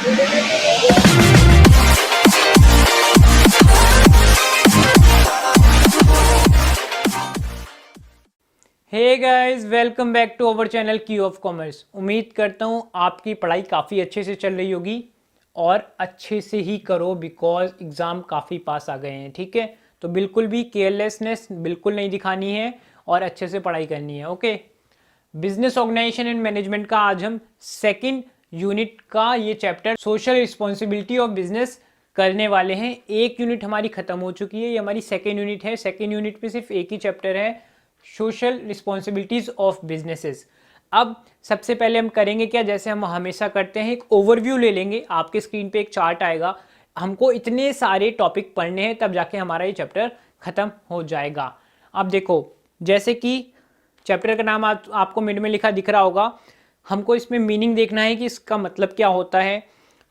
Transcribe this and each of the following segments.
Hey guys, welcome back to our channel key of commerce. उम्मीद करता हूँ आपकी पढ़ाई काफ़ी अच्छे से चल रही होगी और अच्छे से ही करो, बिकॉज एग्ज़ाम काफ़ी पास आ गए हैं। ठीक है, तो बिल्कुल भी केयरलेसनेस बिल्कुल नहीं दिखानी है और अच्छे से पढ़ाई करनी है। Okay, business organization and management का आज हम सेकंड यूनिट का ये chapter social responsibility of business करने वाले हैं। एक यूनिट हमारी खत्म हो चुकी है, ये हमारी सेकेंड यूनिट है। सेकेंड यूनिट में सिर्फ एक ही चैप्टर है, सोशल रिस्पॉन्सिबिलिटीज ऑफ बिजनेसेस। अब सबसे पहले हम करेंगे क्या, जैसे हम हमेशा करते हैं, एक ओवरव्यू ले लेंगे। आपके स्क्रीन पे एक चार्ट आएगा, हमको इतने सारे टॉपिक पढ़ने हैं तब जाके हमारा ये चैप्टर खत्म हो जाएगा। अब देखो, जैसे कि चैप्टर का नाम आपको मिड में लिखा दिख रहा होगा, हमको इसमें मीनिंग देखना है कि इसका मतलब क्या होता है।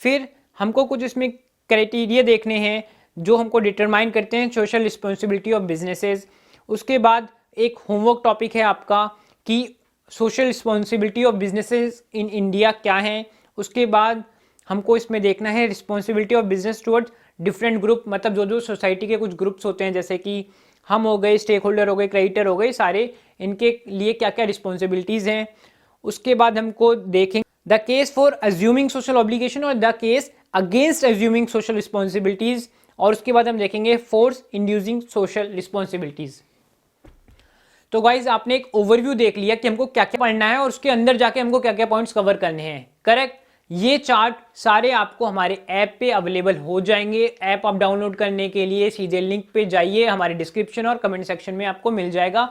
फिर हमको कुछ इसमें क्राइटेरिया देखने हैं जो हमको डिटरमाइन करते हैं सोशल रिस्पॉन्सिबिलिटी ऑफ बिजनेसेस। उसके बाद एक होमवर्क टॉपिक है आपका कि social responsibility of businesses in India क्या है। उसके बाद हमको इसमें देखना है responsibility of business towards different group, मतलब जो जो सोसाइटी के कुछ ग्रुप्स होते हैं, जैसे कि हम हो गए, स्टेक होल्डर हो गए, क्रेडिटर हो गए, सारे इनके लिए क्या क्या रिस्पॉन्सिबिलिटीज़ हैं। उसके बाद हमको देखेंगे the case for assuming social obligation और the case against assuming social responsibilities. और उसके बाद हम देखेंगे फोर्स इंड्यूसिंग सोशल रिस्पॉन्सिबिलिटीज़। तो गाइज, आपने एक ओवरव्यू देख लिया कि हमको क्या क्या पढ़ना है और उसके अंदर जाके हमको क्या क्या पॉइंट्स कवर करने हैं। करेक्ट, ये चार्ट सारे आपको हमारे ऐप पे अवेलेबल हो जाएंगे। ऐप आप डाउनलोड करने के लिए सीधे लिंक पे जाइए, हमारे डिस्क्रिप्शन और कमेंट सेक्शन में आपको मिल जाएगा।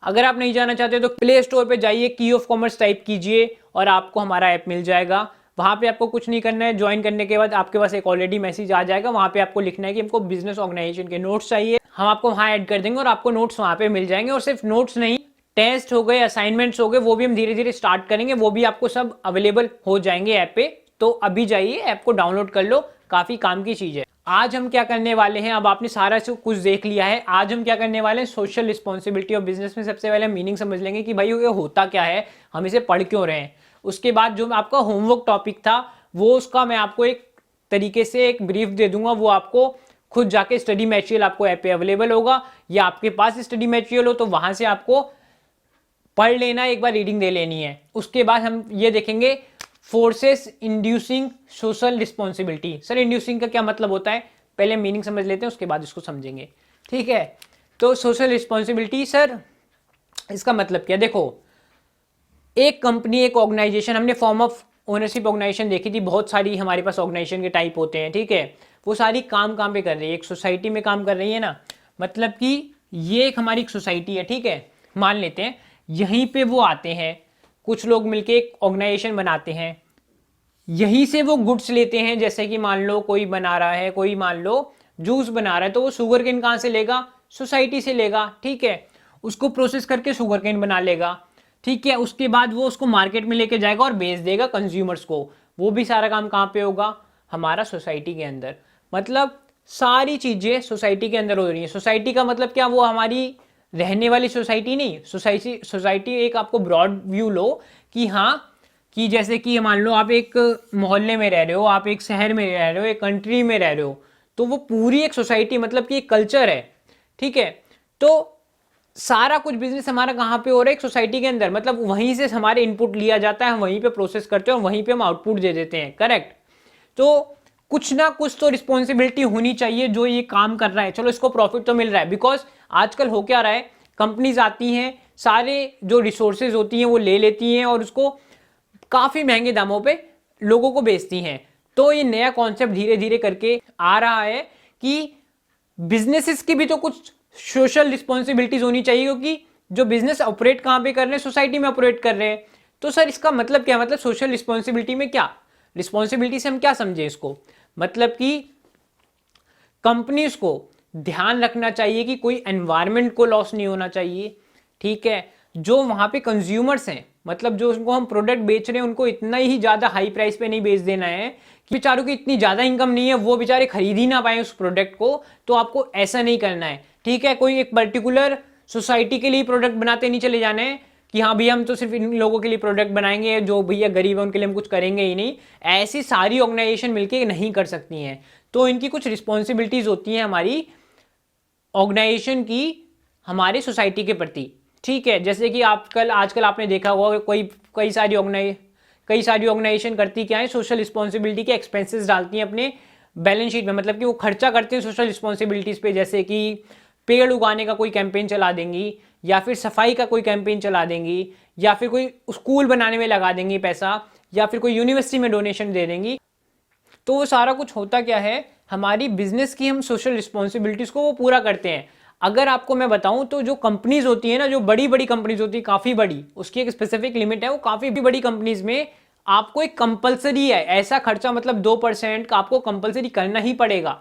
अगर आप नहीं जाना चाहते तो प्ले स्टोर पे जाइए, की ऑफ कॉमर्स टाइप कीजिए और आपको हमारा ऐप मिल जाएगा। वहाँ पे आपको कुछ नहीं करना है, ज्वाइन करने के बाद आपके पास एक ऑलरेडी मैसेज आ जाएगा। वहाँ पे आपको लिखना है कि हमको बिजनेस ऑर्गेनाइजेशन के नोट्स चाहिए, हम आपको वहाँ ऐड कर देंगे और आपको नोट्स वहाँ पे मिल जाएंगे। और सिर्फ नोट्स नहीं, टेस्ट हो गए, असाइनमेंट्स हो गए, वो भी हम धीरे धीरे स्टार्ट करेंगे, वो भी आपको सब अवेलेबल हो जाएंगे ऐप पे। तो अभी जाइए, ऐप को डाउनलोड कर लो, काफी काम की चीज है। आज हम क्या करने वाले हैं, अब आपने सारा कुछ देख लिया है, आज हम क्या करने वाले हैं, सोशल रिस्पॉन्सिबिलिटी ऑफ बिजनेस में सबसे पहले मीनिंग समझ लेंगे कि भाई ये होता क्या है, हम इसे पढ़ क्यों रहे हैं। उसके बाद जो आपका होमवर्क टॉपिक था वो उसका मैं आपको एक तरीके से एक ब्रीफ दे दूंगा, वो आपको खुद जाके स्टडी मटेरियल आपको ऐप पे अवेलेबल होगा, या आपके पास स्टडी मटेरियल हो तो वहां से आपको पढ़ लेना, एक बार रीडिंग दे लेनी है। उसके बाद हम ये देखेंगे forces inducing social responsibility. Sir, inducing का क्या मतलब होता है, पहले मीनिंग समझ लेते हैं, उसके बाद इसको समझेंगे। ठीक है, तो सोशल रिस्पॉन्सिबिलिटी, सर इसका मतलब क्या, देखो एक कंपनी, एक ऑर्गेनाइजेशन, हमने फॉर्म ऑफ ओनरशिप ऑर्गेनाइजेशन देखी थी, बहुत सारी हमारे पास ऑर्गेनाइजेशन के टाइप होते हैं। ठीक है, वो सारी काम कहाँ पे कर रही है, एक सोसाइटी में काम कर रही है ना। मतलब कि ये एक हमारी एक सोसाइटी है, ठीक है, मान लेते हैं यहीं पे वो आते हैं, कुछ लोग मिलके एक ऑर्गेनाइजेशन बनाते हैं, यहीं से वो गुड्स लेते हैं। जैसे कि मान लो कोई बना रहा है, कोई मान लो जूस बना रहा है, तो वो शुगर केन कहाँ से लेगा, सोसाइटी से लेगा। ठीक है, उसको प्रोसेस करके शुगर केन बना लेगा। ठीक है, उसके बाद वो उसको मार्केट में लेके जाएगा और बेच देगा कंज्यूमर्स को। वो भी सारा काम कहाँ पे होगा, हमारा सोसाइटी के अंदर। मतलब सारी चीजें सोसाइटी के अंदर हो रही है। सोसाइटी का मतलब क्या, वो हमारी रहने वाली सोसाइटी नहीं, सोसाइटी एक आपको ब्रॉड व्यू लो कि हाँ, कि जैसे कि मान लो आप एक मोहल्ले में रह रहे हो, आप एक शहर में रह रहे हो, एक कंट्री में रह रहे हो, तो वो पूरी एक सोसाइटी, मतलब कि एक कल्चर है। ठीक है, तो सारा कुछ बिजनेस हमारा कहाँ पे हो रहा है, एक सोसाइटी के अंदर। मतलब वहीं से हमारे इनपुट लिया जाता है, हम वहीं पे प्रोसेस करते हैं और वहीं पे हम आउटपुट दे देते हैं। करेक्ट, तो कुछ ना कुछ तो रिस्पॉन्सिबिलिटी होनी चाहिए जो ये काम कर रहा है। चलो, इसको प्रॉफिट तो मिल रहा है, बिकॉज आजकल हो क्या रहा है, कंपनीज आती हैं, सारे जो रिसोर्सेज होती हैं वो ले लेती हैं और उसको काफी महंगे दामों पे लोगों को बेचती हैं। तो ये नया कॉन्सेप्ट धीरे धीरे करके आ रहा है कि बिजनेसेस की भी तो कुछ सोशल रिस्पॉन्सिबिलिटीज होनी चाहिए, क्योंकि जो बिजनेस ऑपरेट कहाँ पे कर रहे हैं, सोसाइटी में ऑपरेट कर रहे हैं। तो सर इसका मतलब क्या, मतलब सोशल रिस्पॉन्सिबिलिटी में क्या, रिस्पॉन्सिबिलिटी से हम क्या समझे इसको, मतलब कि कंपनीज को ध्यान रखना चाहिए कि कोई एनवायरनमेंट को लॉस नहीं होना चाहिए। ठीक है, जो वहां पे कंज्यूमर्स हैं, मतलब जो उनको हम प्रोडक्ट बेच रहे हैं, उनको इतना ही ज्यादा हाई प्राइस पे नहीं बेच देना है कि बेचारों की इतनी ज्यादा इनकम नहीं है, वो बेचारे खरीद ही ना पाए उस प्रोडक्ट को। तो आपको ऐसा नहीं करना है। ठीक है, कोई एक पर्टिकुलर सोसाइटी के लिए प्रोडक्ट बनाते नहीं चले जाने हैं, कि हाँ भैया हम तो सिर्फ इन लोगों के लिए प्रोडक्ट बनाएंगे, जो भैया गरीब है उनके लिए हम कुछ करेंगे ही नहीं। ऐसी सारी ऑर्गेनाइजेशन मिलके नहीं कर सकती हैं। तो इनकी कुछ रिस्पॉन्सिबिलिटीज होती हैं हमारी ऑर्गेनाइजेशन की हमारे सोसाइटी के प्रति, ठीक है। जैसे कि आजकल आपने देखा होगा कई सारी ऑर्गेनाइजेशन करती क्या है, सोशल रिस्पॉन्सिबिलिटी के एक्सपेंसेस डालती हैं अपने बैलेंस शीट में, मतलब कि वो खर्चा करते हैं सोशल रिस्पॉन्सिबिलिटीज पे। जैसे कि पेड़ उगाने का कोई कैंपेन चला देंगी, या फिर सफाई का कोई कैंपेन चला देंगी, या फिर कोई स्कूल बनाने में लगा देंगी पैसा, या फिर कोई यूनिवर्सिटी में डोनेशन दे देंगी। तो वो सारा कुछ होता क्या है, हमारी बिजनेस की हम सोशल रिस्पॉन्सिबिलिटीज को वो पूरा करते हैं। अगर आपको मैं बताऊं तो जो कंपनीज होती है ना, जो बड़ी बड़ी कंपनीज होती है, काफी बड़ी, उसकी एक स्पेसिफिक लिमिट है। वो काफी बड़ी कंपनीज में आपको एक कंपलसरी है ऐसा खर्चा, मतलब 2% का आपको कंपलसरी करना ही पड़ेगा,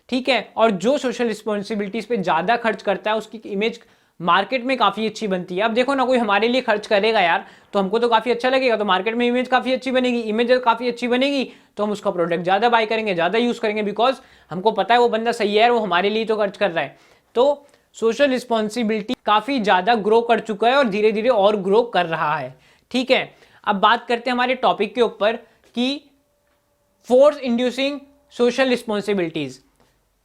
ठीक है। और जो सोशल रिस्पॉन्सिबिलिटीज पे ज्यादा खर्च करता है उसकी इमेज मार्केट में काफी अच्छी बनती है। अब देखो ना, कोई हमारे लिए खर्च करेगा यार तो हमको तो काफी अच्छा लगेगा, तो मार्केट में इमेज काफी अच्छी बनेगी। इमेज काफी अच्छी बनेगी तो हम उसका प्रोडक्ट ज्यादा बाय करेंगे, ज्यादा यूज करेंगे, बिकॉज हमको पता है वो बंदा सही है, वो हमारे लिए तो खर्च कर रहा है। तो सोशल रिस्पॉन्सिबिलिटी काफी ज्यादा ग्रो कर चुका है और धीरे धीरे और ग्रो कर रहा है, ठीक है। अब बात करते हैं हमारे टॉपिक के ऊपर कि force inducing social responsibilities.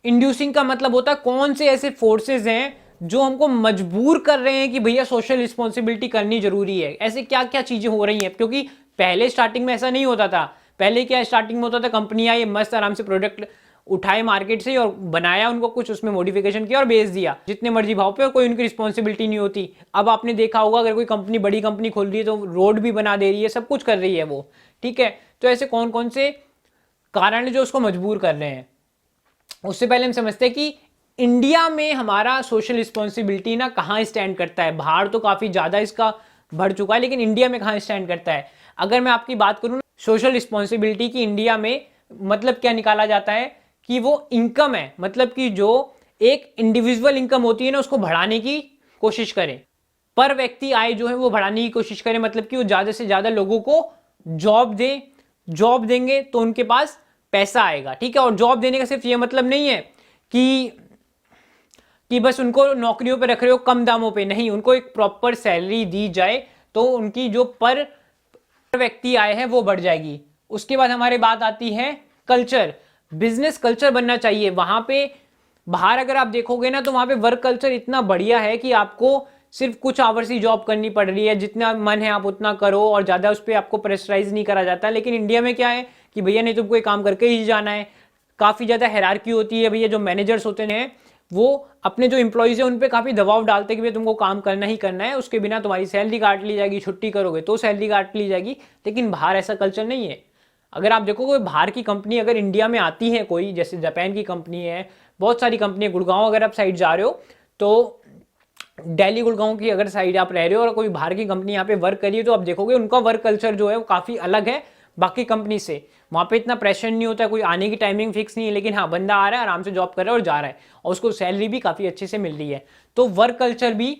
Inducing का मतलब होता है कौन से ऐसे फोर्सेस हैं जो हमको मजबूर कर रहे हैं कि भैया सोशल रिस्पॉन्सिबिलिटी करनी जरूरी है। ऐसे क्या क्या चीजें हो रही हैं, क्योंकि पहले स्टार्टिंग में ऐसा नहीं होता था। पहले क्या स्टार्टिंग में होता था, कंपनी आई, मस्त आराम से प्रोडक्ट उठाए मार्केट से और बनाया उनको, कुछ उसमें मॉडिफिकेशन किया और बेच दिया जितने मर्जी भाव पे, और कोई उनकी रिस्पॉन्सिबिलिटी नहीं होती। अब आपने देखा होगा अगर कोई कंपनी, बड़ी कंपनी खोल रही है तो रोड भी बना दे रही है, सब कुछ कर रही है वो, ठीक है। तो ऐसे कौन कौन से कारण है जो उसको मजबूर कर रहे हैं। उससे पहले हम समझते हैं कि इंडिया में हमारा सोशल रिस्पॉन्सिबिलिटी ना कहाँ स्टैंड करता है। बाहर तो काफी ज्यादा इसका बढ़ चुका है, लेकिन इंडिया में कहाँ स्टैंड करता है। अगर मैं आपकी बात करूं सोशल रिस्पॉन्सिबिलिटी की इंडिया में मतलब क्या निकाला जाता है कि वो इनकम है, मतलब कि जो एक इंडिविजुअल इनकम होती है ना उसको बढ़ाने की कोशिश करें, पर व्यक्ति आय जो है वो बढ़ाने की कोशिश करें। मतलब कि वो ज्यादा से ज्यादा लोगों को जॉब दे, जॉब देंगे तो उनके पास पैसा आएगा, ठीक है। और जॉब देने का सिर्फ ये मतलब नहीं है कि बस उनको नौकरियों पे रख रहे हो कम दामों पे, नहीं, उनको एक प्रॉपर सैलरी दी जाए तो उनकी जो पर व्यक्ति आय है वो बढ़ जाएगी। उसके बाद हमारी बात आती है कल्चर, बिजनेस कल्चर बनना चाहिए। वहां पे बाहर अगर आप देखोगे ना तो वहां पे वर्क कल्चर इतना बढ़िया है कि आपको सिर्फ कुछ आवर्स ही जॉब करनी पड़ रही है, जितना मन है आप उतना करो और ज्यादा उस पर आपको प्रेशराइज नहीं करा जाता। लेकिन इंडिया में क्या है कि भैया नहीं तुमको काम करके ही जाना है। काफी ज्यादा हायरार्की होती है भैया, जो मैनेजर्स होते हैं वो अपने जो इंप्लॉइज है उन पे काफी दबाव डालते हैं कि भैया तुमको काम करना ही करना है, उसके बिना तुम्हारी सैलरी काट ली जाएगी, छुट्टी करोगे तो सैलरी काट ली जाएगी। लेकिन बाहर ऐसा कल्चर नहीं है। अगर आप देखो कोई बाहर की कंपनी अगर इंडिया में आती है, कोई जैसे जापान की कंपनी है, बहुत सारी कंपनी है, गुड़गांव अगर आप साइड जा रहे हो तो दिल्ली गुड़गांव की अगर साइड आप रह रहे हो और कोई बाहर की कंपनी यहाँ पे वर्क करिए तो आप देखोगे उनका वर्क कल्चर जो है वो काफी अलग है बाकी कंपनी से। वहां पे इतना प्रेशर नहीं होता, कोई आने की टाइमिंग फिक्स नहीं है, लेकिन हाँ बंदा आ रहा है आराम से जॉब कर रहा है और जा रहा है और उसको सैलरी भी काफी अच्छे से मिल रही है। तो वर्क कल्चर भी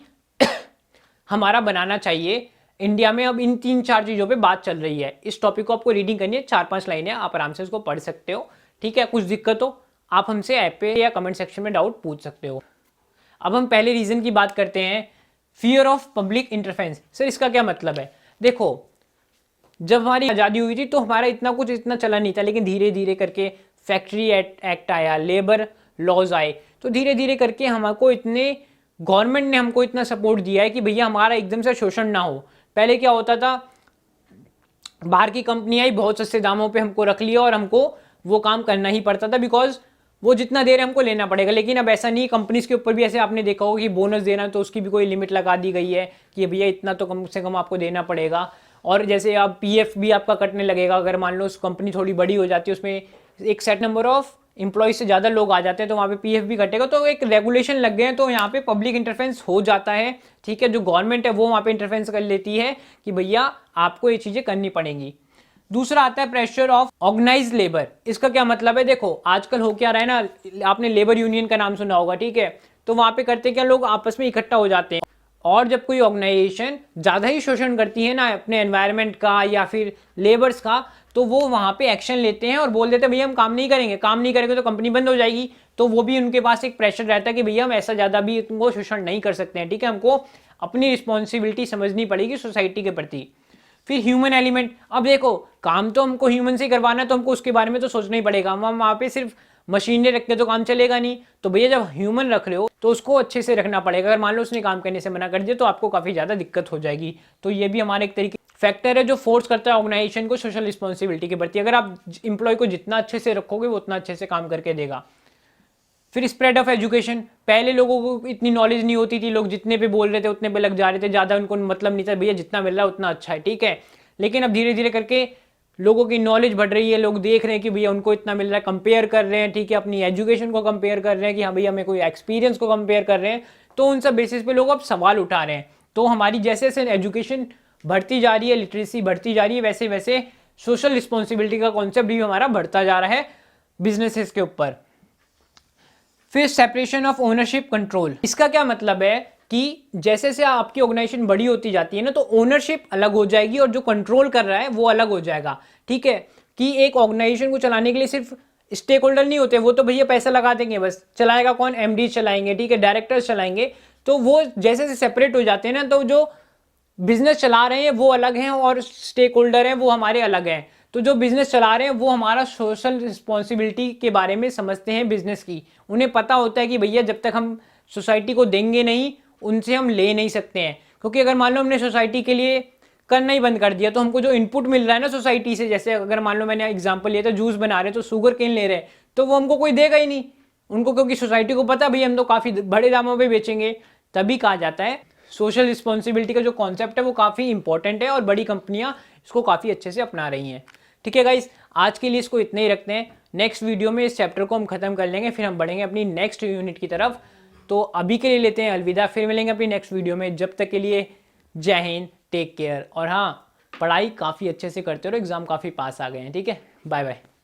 हमारा बनाना चाहिए इंडिया में। अब इन 3-4 चीजों पे बात चल रही है। इस टॉपिक को आपको रीडिंग करनी है, 4-5 लाइनें, आप आराम से इसको पढ़ सकते हो, ठीक है। कुछ दिक्कत हो आप हमसे ऐप पे या कमेंट सेक्शन में डाउट पूछ सकते हो। अब हम पहले रीजन की बात करते हैं, fear of public interference. Sir इसका क्या मतलब है? देखो जब हमारी आज़ादी हुई थी तो हमारा इतना चला नहीं था, लेकिन धीरे धीरे करके फैक्ट्री एक्ट आया, लेबर लॉज आए, तो धीरे धीरे करके हमको गवर्नमेंट ने हमको इतना सपोर्ट दिया है कि भैया हमारा एकदम से शोषण ना हो। पहले क्या होता था, बाहर की कंपनी आई, बहुत सस्ते दामों पे हमको रख लिया और हमको वो काम करना ही पड़ता था, बिकॉज वो जितना दे रहे हमको लेना पड़ेगा। लेकिन अब ऐसा नहीं, कंपनीज के ऊपर भी ऐसे आपने देखा होगा कि बोनस देना तो उसकी भी कोई लिमिट लगा दी गई है कि भैया इतना तो कम से कम आपको देना पड़ेगा। और जैसे आप पीएफ भी आपका कटने लगेगा अगर मान लो उस कंपनी थोड़ी बड़ी हो जाती है, उसमें एक सेट नंबर ऑफ इंप्लॉइज से ज़्यादा लोग आ जाते हैं तो वहाँ पे पीएफ भी कटेगा। तो एक रेगुलेशन लग गए हैं, तो यहाँ पे पब्लिक इंटरफेरेंस हो जाता है, ठीक है। जो गवर्नमेंट है वो वहाँ पे इंटरफेरेंस कर लेती है कि भैया आपको ये चीज़ें करनी पड़ेंगी। दूसरा आता है प्रेशर ऑफ ऑर्गेनाइज लेबर। इसका क्या मतलब है? देखो आजकल हो क्या रहा है ना, आपने लेबर यूनियन का नाम सुना होगा, ठीक है। तो वहाँ पे करते क्या, लोग आपस में इकट्ठा हो जाते हैं और जब कोई ऑर्गेनाइजेशन ज़्यादा ही शोषण करती है ना अपने एनवायरनमेंट का या फिर लेबर्स का, तो वो वहाँ पे एक्शन लेते हैं और बोल देते हैं भैया हम काम नहीं करेंगे तो कंपनी बंद हो जाएगी। तो वो भी उनके पास एक प्रेशर रहता है कि भैया हम ऐसा ज़्यादा भी तुमको शोषण नहीं कर सकते हैं, ठीक है। हमको अपनी रिस्पॉन्सिबिलिटी समझनी पड़ेगी सोसाइटी के प्रति। फिर ह्यूमन एलिमेंट, अब देखो काम तो हमको ह्यूमन से करवाना है तो हमको उसके बारे में तो सोचना ही पड़ेगा। हम वहाँ पे सिर्फ मशीनें रख के तो काम चलेगा नहीं। तो भैया जब ह्यूमन रख रहे हो तो उसको अच्छे से रखना पड़ेगा। अगर मान लो उसने काम करने से मना कर दिया तो आपको काफ़ी ज़्यादा दिक्कत हो जाएगी। तो ये भी हमारा एक तरीके फैक्टर है जो फोर्स करता है ऑर्गेनाइजेशन को सोशल रिस्पॉन्सिबिलिटी के प्रति। अगर आप एम्प्लॉय को जितना अच्छे से रखोगे वो उतना अच्छे से काम करके देगा। फिर स्प्रेड ऑफ एजुकेशन, पहले लोगों को इतनी नॉलेज नहीं होती थी, लोग जितने पे बोल रहे थे उतने पे लग जा रहे थे, ज़्यादा उनको मतलब नहीं था, भैया जितना मिल रहा है उतना अच्छा है, ठीक है। लेकिन अब धीरे धीरे करके लोगों की नॉलेज बढ़ रही है, लोग देख रहे हैं कि भैया उनको इतना मिल रहा है, कंपेयर कर रहे हैं, ठीक है, अपनी एजुकेशन को कंपेयर कर रहे हैं कि हाँ भैया हमें कोई एक्सपीरियंस को कंपेयर कर रहे हैं। तो उन सब बेसिस पे लोग अब सवाल उठा रहे हैं। तो हमारी जैसे जैसे एजुकेशन बढ़ती जा रही है, लिटरेसी बढ़ती जा रही है, वैसे वैसे सोशल रिस्पॉन्सिबिलिटी का कॉन्सेप्ट भी हमारा बढ़ता जा रहा है बिजनेसेस के ऊपर। फिर सेपरेशन ऑफ ओनरशिप कंट्रोल, इसका क्या मतलब है कि जैसे जैसे आपकी ऑर्गेनाइजेशन बड़ी होती जाती है ना तो ओनरशिप अलग हो जाएगी और जो कंट्रोल कर रहा है वो अलग हो जाएगा, ठीक है। कि एक ऑर्गेनाइजेशन को चलाने के लिए सिर्फ स्टेक होल्डर नहीं होते, वो तो भैया पैसा लगा देंगे, बस चलाएगा कौन, एमडी चलाएंगे, ठीक है, डायरेक्टर्स चलाएंगे। तो वो जैसे जैसे सेपरेट हो जाते हैं ना तो जो बिजनेस चला रहे हैं वो अलग हैं और स्टेक होल्डर हैं वो हमारे अलग हैं। तो जो बिजनेस चला रहे हैं वो हमारा सोशल रिस्पॉन्सिबिलिटी के बारे में समझते हैं बिजनेस की। उन्हें पता होता है कि भैया जब तक हम सोसाइटी को देंगे नहीं उनसे हम ले नहीं सकते हैं। क्योंकि अगर मान लो हमने सोसाइटी के लिए करना ही बंद कर दिया तो हमको जो इनपुट मिल रहा है ना सोसाइटी से, जैसे अगर मान लो मैंने एग्जांपल लिया था जूस बना रहे तो शुगर केन ले रहे हैं तो वो हमको कोई देगा ही नहीं उनको, क्योंकि सोसाइटी को पता भैया हम तो काफ़ी बड़े दामों पर बेचेंगे। तभी कहा जाता है सोशल रिस्पॉन्सिबिलिटी का जो कॉन्सेप्ट है वो काफ़ी इंपॉर्टेंट है और बड़ी कंपनियां इसको काफ़ी अच्छे से अपना रही हैं। ठीक है गाइस, आज के लिए इसको इतना ही रखते हैं। नेक्स्ट वीडियो में इस चैप्टर को हम खत्म कर लेंगे, फिर हम बढ़ेंगे अपनी नेक्स्ट यूनिट की तरफ। तो अभी के लिए लेते हैं अलविदा, फिर मिलेंगे अपनी नेक्स्ट वीडियो में। जब तक के लिए जय हिंद, टेक केयर। और हाँ, पढ़ाई काफ़ी अच्छे से करते रहो, एग्जाम काफ़ी पास आ गए हैं, ठीक है, बाय बाय।